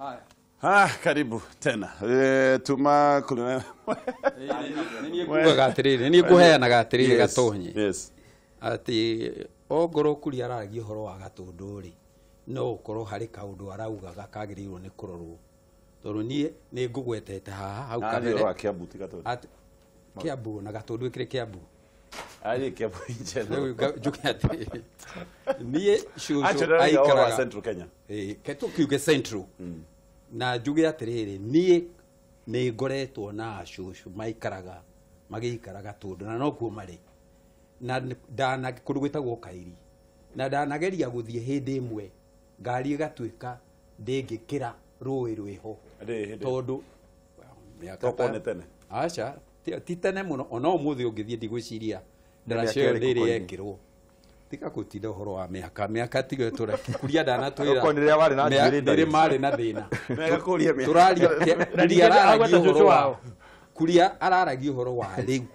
Haya. Karibu tena. Tuma kuna Nini kuheana gatirire gatonye. Yes. Ati ogoro kuri aragi horo wa gatunduri no ukoro hari kaundu arauga gakagirirwo ni kurorwo. Toru nie ni ngugwetete haha hau kabere. Ari Kiambu tigato. Ati Kiambu na gatundu ikire Kiambu. Ari Kiambu injeno. Jukati. Nie shushu aikara Central Kenya. Keto kiuge Central. Na juge atiriri nie ni ngoretwo na shushu maikaraga magikaraga tundu na no kuo mari. Na dana kurugwetagwo Kairi na danageria guthie hindi imwe ngari igatuika ndingikira ruwi rwiho tondu yakapone tene acha ti tene muno ona umuthi ungithie ndigwiciria ndaracio riri yekirwo tika kutinda uhoro wa miaka tigo tura kuria dana twira konire wari na ndiri mari na thina mega kuria miaka turaria kuria araragi uhoro wa riu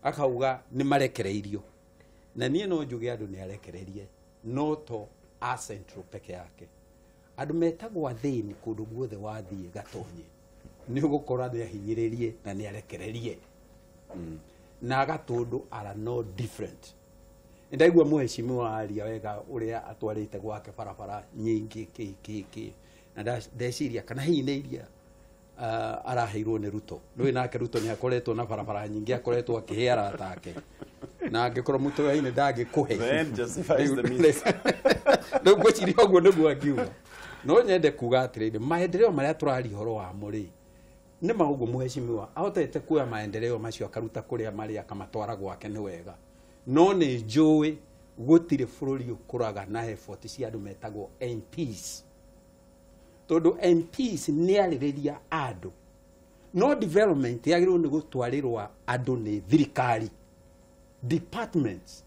akauga ni marekereirio na nie no njuge andu ni arekererie no to a Central peke yake andu metagwa thini kundu guothe wathie gatonye ni ugukora ni ahinyiririe na ni arekererie na gatundu ara no different ndaigua muheshimiwa aria wega uria atwarite gwake barabara nyingi ki na ndeciria kana hiine iria araheirwo ni Ruto rwi nake Ruto ni akoretwo na barabara nyingi akoretwo akiheara atake na angikorwo mutu hiine ndangikuhe then justifies the means no gwiciria ogwo niguo angiuga no nyende kuga atiriri maendeleo maria turari horo wa muri ni maungu muheshimiwa ahotete kuya maendeleo macio akaruta kuria mari akamatwara gwake ni wega no ni njui gutire bururi ukuraga na effort cia andu metagwo MPs todo MPs ni aririria andu no development yagirwo ni gutwarirwa andu ni thirikari departments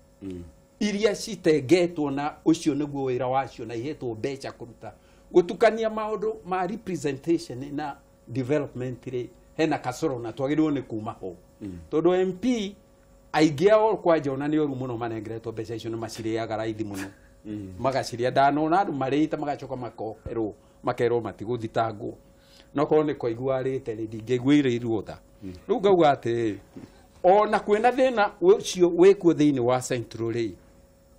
iria citengetwo na ucio niguo wira wacio na ihetwo mbeca kuruta gutukania maundu ma representation na development ri hena kasoro na twagirwo ni kuma ho todo MP aigia o kwa jona ni oru muno manengeretwo mbeca icio ni maciriaga raithi muno magaciria ndanona andu marita magacoka makerwo matiguthitangwo no korwo ni koigua arite ndingiguire iruotha riu ngauga ati ona kwena thina ucio wikuo thiini wa Central ri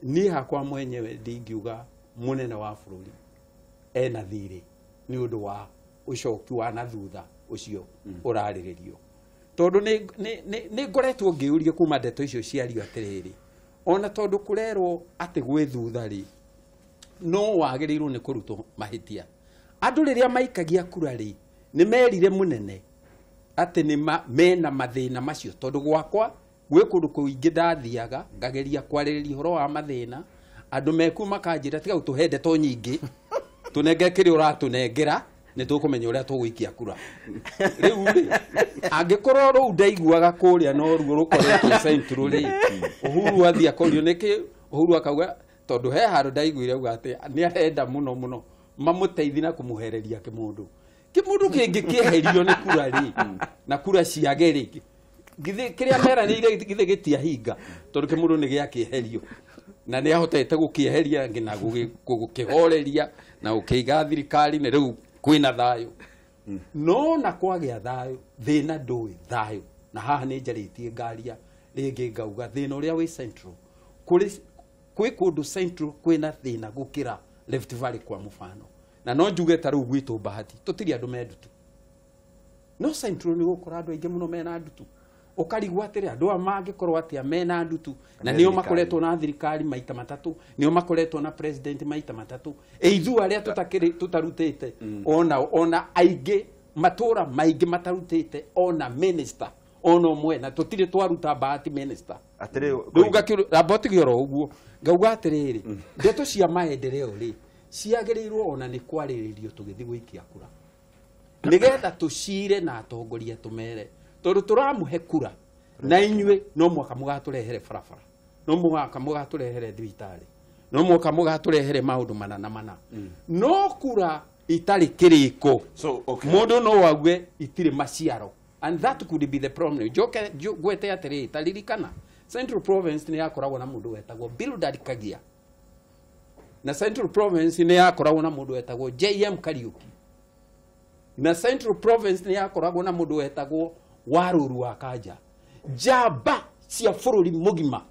ni hakwa mwenyewe ndingiuga munene wa bururi ena thiri ni undu wa ucoki wa na thutha ucio urariririo tondu ni ngoretwo ngiuria kuma ndeto icio ciario atiriri ona tondu kurerwo ati gwe thutha ri no wagirirwo ni kurutwo mahitia andu riria maikagia kura ri ni merire munene ati ni mena mathina macio tondu gwakwa gwe kundu kuingi ndathiaga ngageria kwaririria horo wa mathina andu meku makanjira tiga utuhende to nyingi tunengekire uratunengera ni tukumenya uria tuguikia kura riu ri angikorwo ru ndaiguaga kuria no ruo rukoretwo Central ri Uhuru athia korio niki Uhuru akauga tondu he haru ndaiguire uga ati ni arenda muno mamuteithi na kumuhereria kimundu kingi kieherio ni kura ri na kura ciageri githe kiria mera ni githe gitia hinga tondu kimundu ni giakieherio na ni ahotete gukieheria ngina gukihoreria na ukiiga thirikari ni riu kwina thayo no na kwagia thayo thina ndui thayo na haha ni njaritie ngaria ringi ngauga thina uria wi Central kwi kundu Central kwina thina gukira Rift Valley kwa mufano na no njuge ta riu gwitu bahati tutiri andu mendutu no Central ni gukora andu aingi muno mena ndutu ukarigwa atiri andu amangikorwo atia mena ndutu na nio makoretwo na thirikari maita matatu nio makoretwo na president maita matatu eithu aria tutarutite ona aingi matura maingi matarutite ona minister ono mwe na tutire twaruta bahati minister atiri ruga raboti gioro uguo ngauga atiriri ndeto cia maendeleo ri ciagirirwo ona ni kwariririo tugithi guikia kura nigetha tucire na atongoria tumere tondu turamuhe kura na inywe no mwaka mugaturehere barabara no mwaka mugaturehere thibitari no mwaka mugaturehere maundu mana no kura itari kiriko so mundu no wagwe itire maciaro and that could be the problem joke gwete atiri taririkana Central Province ni yakoragwo na mundu wetagwo Bildad Kagia na Central Province ni yakoragwo na mundu wetagwo JM Kariuki na Central Province ni yakoragwo na mundu wetagwo Waruru wa Kanja jamba cia bururi mugima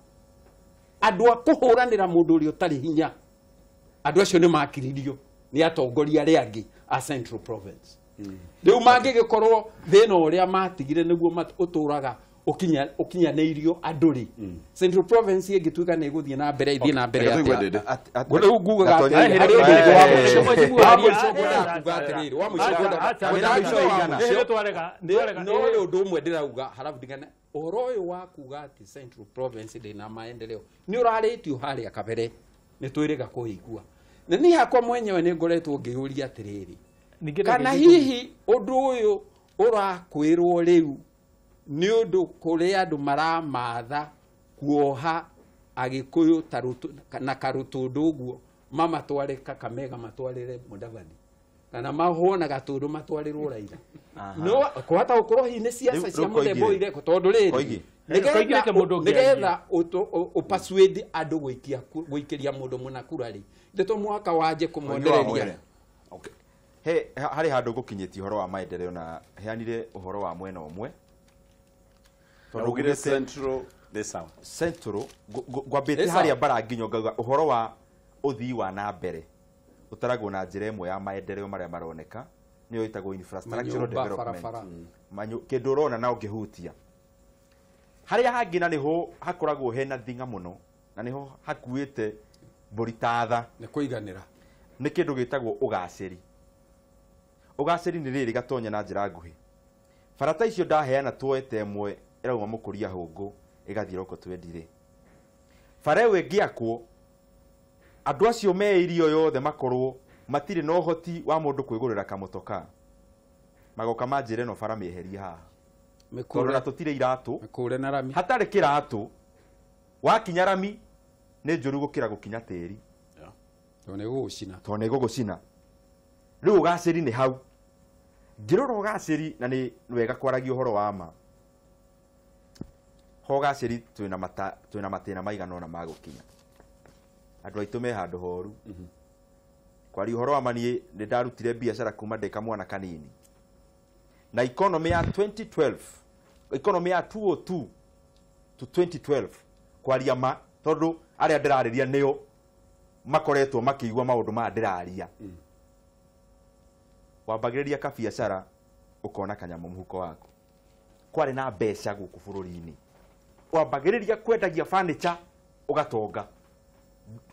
andu akuhuranira mundu uri utari hinya andu acio ni makiririo ni atongoria ri angi a Central Province riu mangigikorwo thina uria matigire niguo uturaga ukinyaneirio anduri Central Province ingituika ni guthie na mbere ithie na mbere riu ngugaga no undu umwe ndirauga halafu ndigane uhoro uyu wa kuga ati Central Province ndina maendeleo ni uraritio haria kabere ni twiriga kuigua na ni hakwa mwenyewe ni ngoretwo ngiuria atiriri kana hihi undu uyu urakwirwo riu ni undu kuri andu maramatha kuoha agikuyu tarutu na karutundu guo mama tware Kakamega matwarire Mudavadi kana mahona gatundu matwarirwo Raila no kwata ukorwo hi ni siasa cia muthembo ireko tondu riri nigetha upasuade andu guikiria mundu munakurari ndeto mwaka waje kumondereria okay hari handu gukinyiti uhoro wa maendeleo na heanire uhoro wa mwena umwe tondu central the south central gwambite hari ambara nginyo ngaga uhoro wa uthii wa na mbere utaragwo na njira imwe ya maendeleo maria maroneka niyo itagwo infrastructural development kindu urona na ungihutia haria hangi na niho hakoragwo hena thinga muno na niho hakuite mburitatha ni kuiganira ni kindu gitagwo ugaciri ni riri gatonya na njira nguhi farata icio ndaheana tuete emwe irauma mukuria hungu igathira uko twendire farewe ngiakwo andu acio meirio yothe makorwo matire no hoti wa mundu kwigurira kamutoka magoka manjire no fara meheria haha mikoro na tutire iratu mikore na rami hatari kiratu wakinya rami ni njuru gukira gukinya tiri tone gugucina riu ugaciri ni hau ngiroro ugaciri na ni wega kwaragio horo wa ma hogaciri twina matena maigana na magukinya andu aitu me handu horu kwari horo wa manie ni ndarutire biashara kuma ndeka mwana kanini na economy ya 2012 economy ya 202 to 2012 kwari ma tondu aria ndirariria niyo makoretwo makiigwa maundu ma ndiraria wambagiriria ka biashara ukona kanyamo muhuko wako kwari na mbeca guku bururi-ini wambagiriria kwendagia furniture ugatonga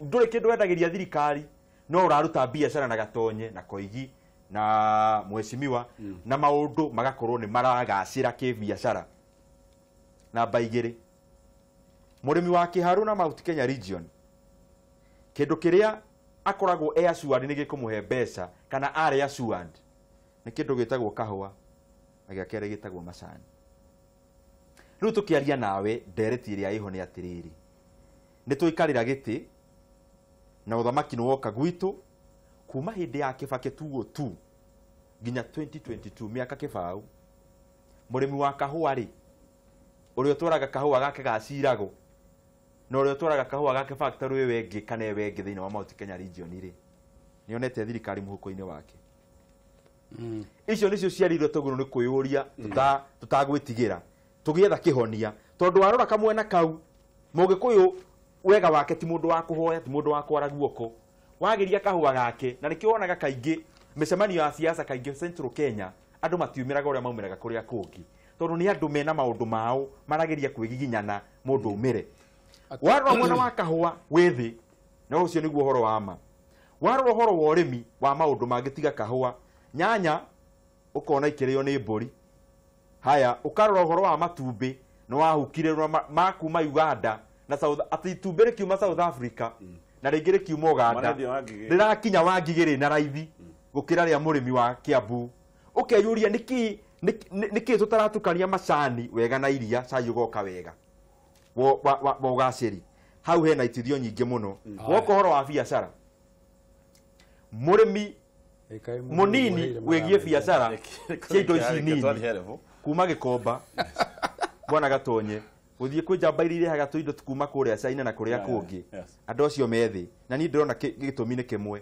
nduri kindu wendagiria thirikari no uraruta biashara na gatonye na koigi na mweshimiwa na maundu magakorwo ni maragacira ki biashara na baigiri murimi wa Kiharu na Mount Kenya region kindu kiria akoragwo assured ni gikumuhe mbeca kana are assured ni kindu gitagwo kahua na giakere gitagwo macani riu tukiaria nawe ndereti iria iho ni atiriri ni tuikarira giti na uthamaki woka gwitu kuma hindi ya Kibaki 202 nginya 2022 miaka kibau murimi wa kahua ri uri utwaraga kahua gake gacirago no uri utwaraga kahua gake factory wengi kana wengi thini wa Mount Kenya region ri nionete thirikari muhuko-ini wake icio nicio ciarirwo tuguru ni kwiyuria tutagwitigira tugietha kihonia tondu warora kamwena kau mugikuyu wega wake ti mundu wa kuhoya ti mundu wa kwara guoko wagiria kahua gake na nikio wonaga kaingi micemanio ya siasa kaingi Central Kenya andu matiumiraga uria maumiraga kuria kungi tondu ni andu mena maundu mao maragiria kwigiginyana mundu umire warora mwena wa kahua withi na ucio niguo horo wa ma warora horo wa urimi wa maundu mangitiga kahua nyanya ukona ikirio ni mburi haya ukarora horo wa matumbi no wahukire makuma Uganda na South atumbere kiuma South Africa na ringire kiuma Uganda rirakinya wangigiri na raithi gukira ria murimi wa Kiambu ukeyuria niki tutaratukania macani wega na iria cai ugoka wega wa ugaciri hau hena itithio nyingi muno woko horo wa biashara murimi munini wegie biashara cia indo ici nini kuma Gikomba bwana gatonye uthie kwi jamba irire haga tu indo tukuma kuria China na kuria kungi andu acio methi na ni ndirona gitumi ni kimwe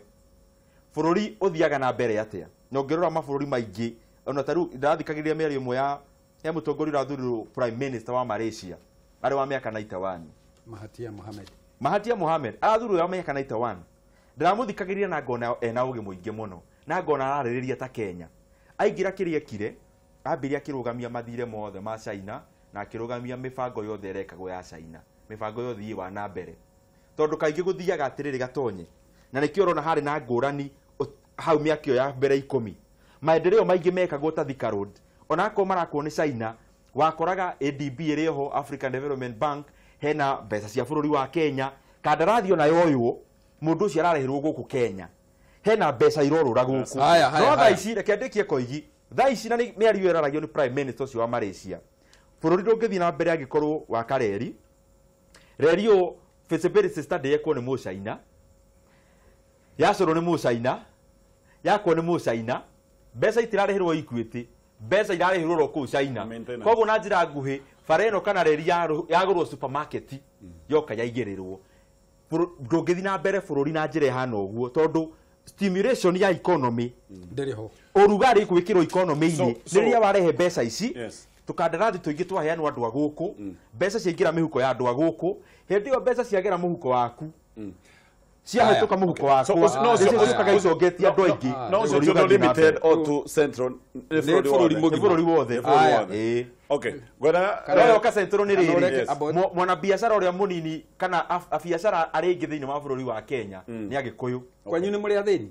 bururi uthiaga na mbere atia no ngirora mabũrũri maingĩ ona taru ndathikagiriria mĩario ĩmwe ya mũtongoria ũrathurirwo prime minister wa Malaysia arĩ wa mĩaka 91 Mahathir Mohamad arathurirwo wa mĩaka 91 ndĩramuthikagĩrĩria na ngona ena ũgĩ mũingĩ mũno na ngona ararĩrĩria ta Kenya aingĩra kĩrĩa kire ambĩrĩria akĩrũgamia mathire mothe ma China na akĩrũgamia mĩbango yothe ĩrekagwo ya China mĩbango yothe wa na mbere tondũ kaingĩ gũthiaga atĩrĩrĩ gatonye na nĩkĩo ũrona harĩ na ngũrani hau mĩaka ĩyo ya mbere 10 maendeleo maingĩ mekagwo ta Thika Road ona akorwo marakwo nĩ China wakoraga ADB ĩrĩ ho African Development Bank hena mbeca cia bũrũri wa Kenya kandarathi ona yoywo mundu ucio ararehirwo gũkũ Kenya hena mbeca irorũra gũkũ no thaa ici reke ndĩkie koigi thaa ici na mĩario ĩraragio nĩ prime minister ũcio wa Malaysia bũrũri ndũngĩthiĩ na mbere angĩkorwo waka reri ĩyo feasibility study yekwo nĩ Mũchina yacorwo nĩ Mũchina yakwo nĩ Mũchina mbeca itirarĩhĩrwo Equity mbeca irarĩhĩrwo kũu China koguo na njĩra nguhĩ bara ĩno kana reri yagũrwo supermarket yoka yaigĩrĩrwo ndũngĩthiĩ na mbere bũrũri na njĩra ihana ũguo tondũ stimulation ya economy ndĩrĩho ũrugarĩ gwĩkĩrwo economy-inĩ rĩrĩa warehe mbeca ici tukandarathi tũingĩ twaheanwo andũ a gũkũ mbeca ciaingĩra mĩhuko ya andũ a gũkũ hĩndĩ ĩyo mbeca ciagera mũhuko waku ciahĩtũka mũhuko waku nĩciũkaga icongetie andũ aingĩ no Central Limited or to Central bũrũri wothe okay gwetha ka Central nĩ rĩrĩ mwana biacara ũrĩa mũnini kana abiacara arĩ ingĩ thĩinĩ wa bũrũri wa Kenya nĩ Agĩkũyũ kwanyu nĩ mũrĩ athĩni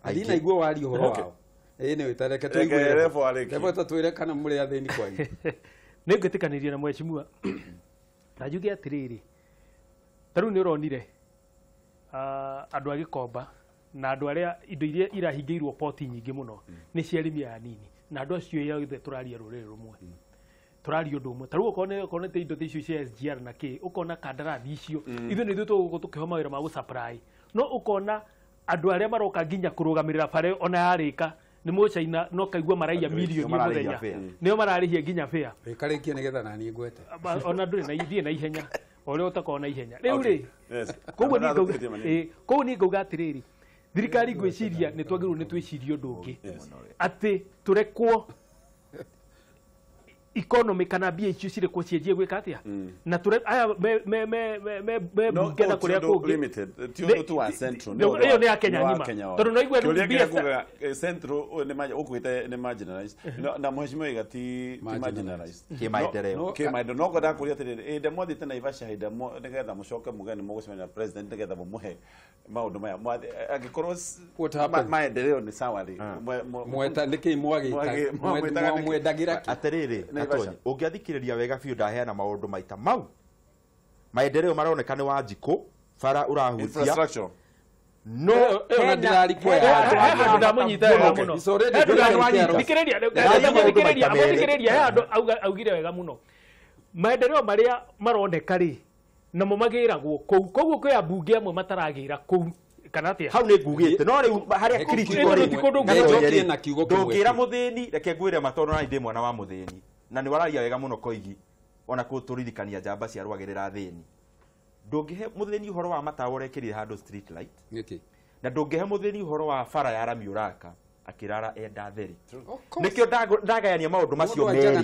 athina igua wari ũhoro wao nĩ wĩtareke tũigwe twĩre kana mũrĩ athĩni kwanyu nĩ ngĩtĩkanĩria na mheshimiwa na njuge atĩrĩrĩ tarĩu nĩ ũronire andũ a Gĩkomba na andũ arĩa indo iria irahingĩirwo poti nyingĩ mũno nĩ cia arĩmi anini na andũ acio othe tũraria rũrĩrĩ rũmwe tũraria ũndũ ũmwe tarĩu ũkona te indo icio cia SGR na kĩ ũkona kandarathi icio ithuĩ nĩ ithuĩ tũgũkũ tũkĩho mawĩra ma gũsupply no ũkona andũ arĩa maroka nginya kũrũgamĩrĩra bara ona yarĩka nĩ Mũchina no kaigua maraiya milioni mũthenya nĩo mararĩhia nginya fare rĩkarĩkie nĩgetha na niĩ ngwete ona ndũrĩ na ithiĩ na ihenya ũrĩa ũtakona na ihenya rĩu rĩ koguo niĩ ngauga atĩrĩrĩ thirikari ngwĩciria nĩ twagĩrĩirwo nĩ twĩcirie ũndũ ũngĩ atĩ tũrekwo economy kana mbia icio cirekwo cienjie gwĩka atĩa na aya mbunge na kũrĩa kũngĩ ĩyo nĩ ya Kenya ng'ima tondũ no igwe mbia Central ũkwĩte nĩ marginalized na mheshimiwa igati marginalized kĩmaendeleo no ngwenda kũria atĩrĩrĩ ĩndĩ mwathĩte Naivasha nĩgetha mũcoke muge nĩ mũgũcemania na president nĩgetha mũmũhe maũndũ maya angĩkorwo maendeleo nĩ sawa rĩ mweta nĩkĩ mwendagĩra atĩrĩrĩ ũngĩathikĩrĩria wega biũ ndaheana maũndũ maita mau maendeleo maroneka nĩ wa njikũ bara ũrahutia no ona ndirari kwega ndamunyita wega muno augire wega muno maendeleo marĩa maroneka rĩ namo magĩragwo kũu koguo kwĩ ambunge amwe mataragĩra kũu kana atĩa hau nĩ ngugĩte no rĩu harĩa critical ndũngĩra mũthĩni reke ngwĩre matondũ na ndĩ mwana wa mũthĩni na nĩ wararia wega mũno koigi ona kũtũririkania njamba cia rwagĩrĩra thĩni ndũngĩhe mũthĩni ũhoro wa matawa ũrekĩrire handũ street light na ndũngĩhe mũthĩni ũhoro wa bara ya rami ũraka akĩrara enda theri nĩkĩo ndagayania maũndũ macio merĩ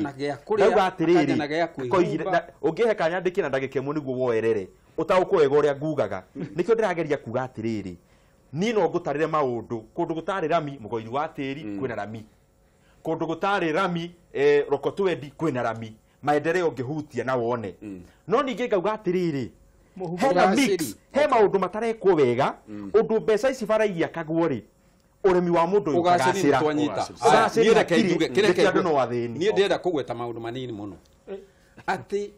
ndauga atĩrĩrĩ koigi ũngĩhe kanya ndĩkĩ na ndagĩka ĩmwe nĩguo woerere ũtaũkwo wega ũrĩa ngugaga nĩkĩo ndĩrageria kuga atĩrĩrĩ niĩ no ngũtarĩre maũndũ kũndũ gũtarĩ rami mũgoiri wa tĩri kwĩna rami kũndũ gũtarĩ rami rokotwendi kwĩna rami maendeleo ngĩhutia na wone no ningĩ ngauga atĩrĩrĩ hena mix he maũndũ matarekwo wega ũndũ mbeca ici bara igiakagwo rĩ ũrĩmi wa mũndũ ũgacĩra niĩ ndĩrenda kũgweta maũndũ manini mũno atĩ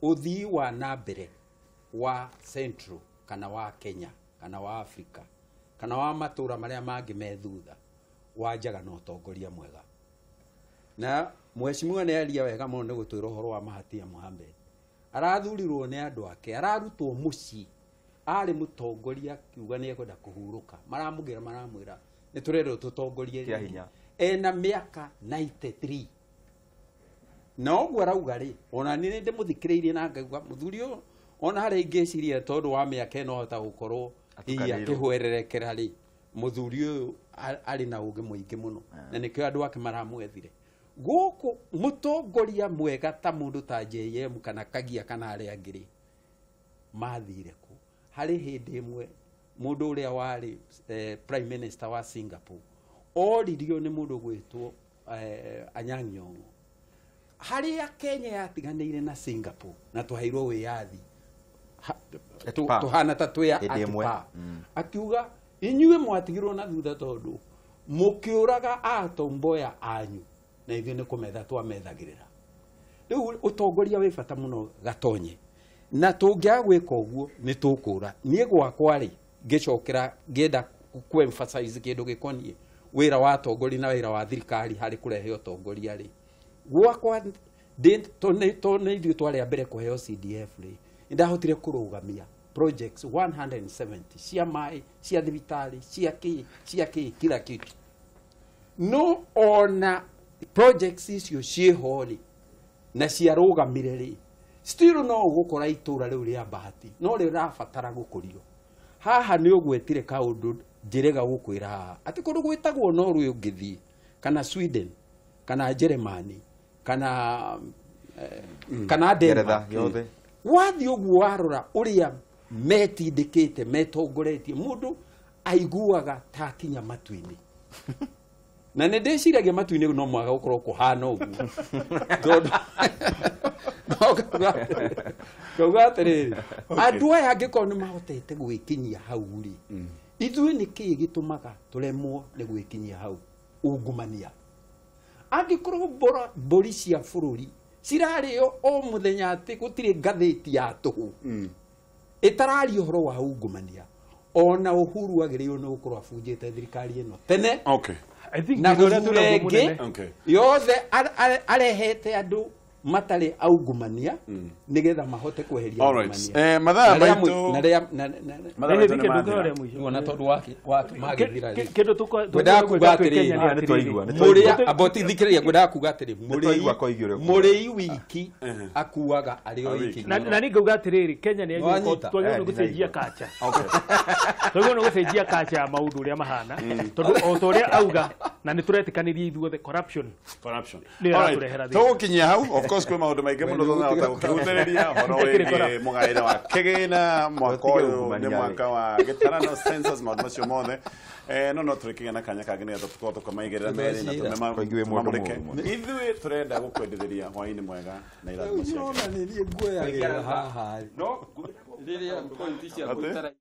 ũthii wa na mbere wa Central kana wa Kenya kana wa Africa kana wa matũra marĩa mangĩ me thutha wanjaga na ũtongoria mwega na mheshimiwa nĩ aria wega mũno nĩ gũtwĩra ũhoro wa Mahathir Mohamad arathurirwo nĩ andũ ake ararutwo mũciĩ arĩ mũtongoria kiuga nĩ ekwenda kũhurũka maramwĩra nĩ tũrerwo tũtongorie hinya ena mĩaka 93 na ũguo arauga rĩ ona nĩ ndĩmũthikĩrĩirie na ngaigua mũthuri ũyũ ona harĩ ingĩciria tondũ wa mĩaka ĩno hota gũkorwo akĩhwererekera rĩ mũthuri ũyũ ari na uge muingi muno na nikio andu ake maramwethire guku mutongoria mwega ta mundu ta JM kana Kagia kana ari angiri mathire ku hari hindi imwe mundu uria wari prime minister wa Singapore oririo ni mundu gwitwo Anyang' Nyong'o hari ya Kenya yatiganire na Singapore na tuhairwo wiyathi tuhana ta tuya atipa akiuga inyuĩ mwatigirwo na thutha tondu mukiuraga atomboya anyu na ithuĩ nĩ kũmetha twamethagĩrĩra rĩu ũtongoria wĩ bata mũno gatonye na tũngĩaga gwĩka ũguo nĩ tũkũra niĩ gwakwa rĩ ngĩcokera ngĩenda ku-emphasize kĩndũ gĩkoniĩ wĩra wa atongoria na wĩra wa thirikari harĩ kũrehe ũtongoria rĩ gwakwa nĩ ithuĩ twarĩ a mbere kũheo CDF rĩ ndahotire kũrũgamia projects 170 cia mai cia thibitari cia kila kitu no ona projects icio ciĩho rĩ na ciarũgamire rĩ still no ũgũkora itũra rĩu rĩa Bahati no rĩrabatara gũkũrio haha nĩ ũgwetire kaũndũ njĩrega gũkwĩra haha atĩ kũndũ gwĩtagwo no rũĩ ũngĩthiĩ kana Sweden kana Germany kana Denmark yothe wathi ũguo warora ũrĩa metindĩkĩte metongoretie mũndũ aiguaga ta kinya matu-inĩ na nĩ ndĩciragia matu-inĩ no mwaga gũkorwo kũhana ũguo kauga atĩrĩrĩ andũ aya angĩkorwo nĩ mahotete gwĩkinyia hau rĩ ithuĩ nĩ kĩĩ gĩtũmaga tũremwo nĩ gwĩkinyia hau ungumania angĩkorwo mbũri cia bũrũri cirarĩo o mũthenya atĩ gũtirĩ ngathĩti ya tũhũ ĩtarari ũhoro wa ungumania ona Uhuru agĩrĩirwo nĩ gũkorwo abunjĩte thirikari ĩno tene na gũthurenge yothe arehete andũ matarĩ aungumania nigetha mahote kweheria ungumania mathaa maitũ na tondu wake magithira kindu ngwenda kuga atĩrĩ mũrĩa abotithikĩrĩria ngwenda kuga atĩrĩ mũrĩi wiki akuaga arĩ o wiki na nĩ ngauga atĩrĩrĩ Kenya nĩ twagĩrĩirwo nĩ gũcenjia kacha twagĩrĩirwo nĩ gũcenjia kacha ya maũndũ ũrĩa mahana tondu o ta ũrĩa auga na nĩ tũretĩkanĩria ithuothe corruption nĩ ĩratũrehera thĩ tũgũkinyia hau of course kwĩ maũndũ maingĩ mũno tũnahota gũkĩhũthĩrĩria ũhoro wĩgiĩ mũgaĩre wa kĩgĩna mwaka ũyũ nĩ mwaka wa gĩtarano census maũndũ macio mothe no tũrĩkĩgĩa na kanya kangĩ nĩgetha tũkorwo tũkamaigĩrĩra merĩ na tũmamũrĩke ithuĩ tũrenda gũkwendithĩria hwaĩ-inĩ mwega na irathimo ciake